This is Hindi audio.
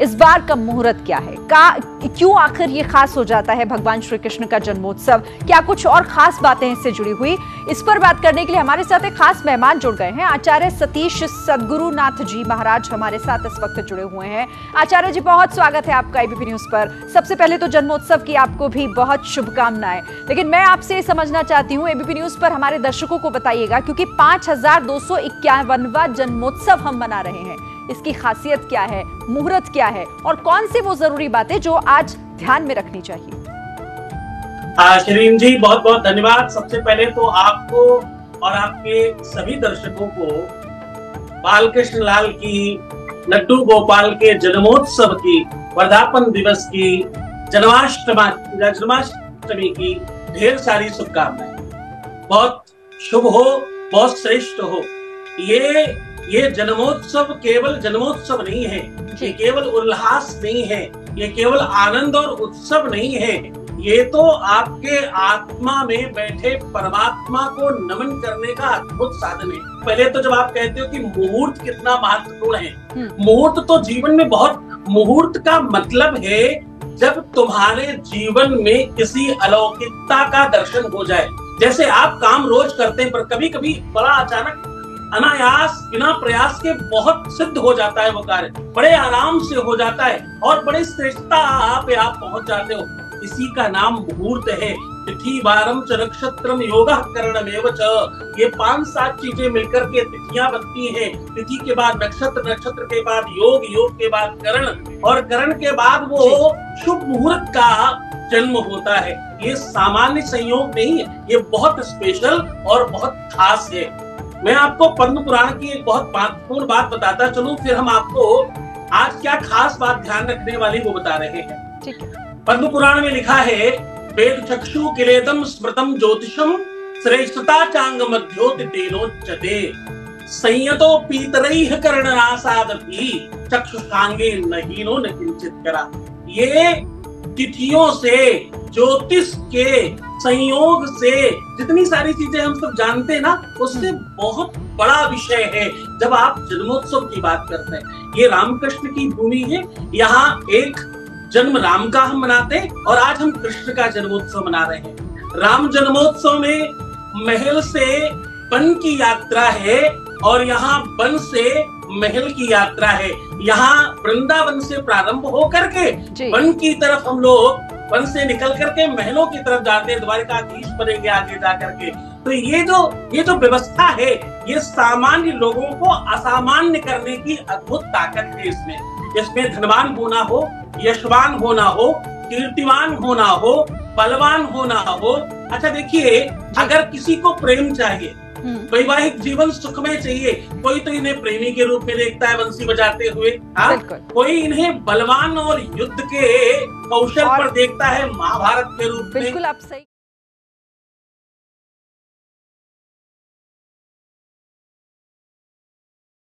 इस बार का मुहूर्त क्या है, क्यों आखिर ये खास हो जाता है भगवान श्री कृष्ण का जन्मोत्सव? क्या कुछ और खास बातें इससे जुड़ी हुई? इस पर बात करने के लिए हमारे साथ एक खास मेहमान जुड़ गए हैं। आचार्य सतीश सद्गुरुनाथ जी महाराज हमारे साथ इस वक्त जुड़े हुए हैं। आचार्य जी, बहुत स्वागत है आपका एबीपी न्यूज पर। सबसे पहले तो जन्मोत्सव की आपको भी बहुत शुभकामनाएं। लेकिन मैं आपसे समझना चाहती हूँ, एबीपी न्यूज पर हमारे दर्शकों को बताइएगा, क्योंकि 5251वां जन्मोत्सव हम मना रहे हैं, इसकी खासियत क्या है, मुहूर्त क्या है और कौन सी वो जरूरी बातें जो आज ध्यान में रखनी चाहिए? शरीन जी, बहुत बहुत धन्यवाद। सबसे पहले तो आपको और आपके सभी दर्शकों को बालकृष्ण लाल की, लड्डू गोपाल के जन्मोत्सव की, वर्धापन दिवस की, जन्माष्टमी की ढेर सारी शुभकामनाएं। बहुत शुभ हो, बहुत श्रेष्ठ हो। ये जन्मोत्सव केवल जन्मोत्सव नहीं है, ये केवल उल्लास नहीं है, ये केवल आनंद और उत्सव नहीं है, ये तो आपके आत्मा में बैठे परमात्मा को नमन करने का अद्भुत साधन है। पहले तो जब आप कहते हो कि मुहूर्त कितना महत्वपूर्ण है, मुहूर्त तो जीवन में बहुत, मुहूर्त का मतलब है जब तुम्हारे जीवन में किसी अलौकिकता का दर्शन हो जाए। जैसे आप काम रोज करते हैं, पर कभी कभी बड़ा अचानक, अनायास, बिना प्रयास के बहुत सिद्ध हो जाता है वो कार्य, बड़े आराम से हो जाता है और बड़े श्रेष्ठता पे आप पहुंच जाते हो। इसी का नाम मुहूर्त है। तिथि वारम च नक्षत्रम योगः करणमेव च, ये 5-7 चीजें मिलकर के तिथियां बनती हैं। तिथि के बाद नक्षत्र, नक्षत्र के बाद योग, योग के बाद करण और करण के बाद वो शुभ मुहूर्त का जन्म होता है। ये सामान्य संयोग नहीं है, ये बहुत स्पेशल और बहुत खास है। मैं आपको पद्म पुराण की एक बहुत महत्वपूर्ण बात बताता चलूं, फिर हम आपको आज क्या खास बात ध्यान रखने वाली वो बता रहे हैं। ठीक है। पद्म पुराण में लिखा है, वेद चक्षु किलेदम स्मृतम ज्योतिषम श्रेष्ठता चांग मध्योति तेनोच्यते संयतो पीतरैः कर्णनासादपि चक्षुषांगे नहीनो न किंचित करा। ये तिथियों से, ज्योतिष के संयोग से, जितनी सारी चीजें हम सब जानते हैं ना, उससे बहुत बड़ा विषय है। जब आप जन्मोत्सव की बात करते हैं, ये रामकृष्ण की भूमि है। यहाँ एक जन्म राम का हम मनाते हैं और आज हम कृष्ण का जन्मोत्सव मना रहे हैं। राम जन्मोत्सव में महल से वन की यात्रा है और यहाँ वन से महल की यात्रा है। यहाँ वृंदावन से प्रारंभ होकर के वन की तरफ हम लोग, वन से निकल करके महलों की तरफ जाते हैं, द्वारिकाधीश बनेंगे आगे जाकर के। तो ये जो व्यवस्था है, ये सामान्य लोगों को असामान्य करने की अद्भुत ताकत है इसमें धनवान होना हो, यशवान होना हो, कीर्तिवान होना हो, बलवान होना हो। अच्छा देखिए, अगर किसी को प्रेम चाहिए, वैवाहिक जीवन सुख में चाहिए, कोई तो इन्हें प्रेमी के रूप में देखता है बंसी बजाते हुए, कोई इन्हें बलवान और युद्ध के कौशल पर देखता है महाभारत के रूप में। बिल्कुल आप सही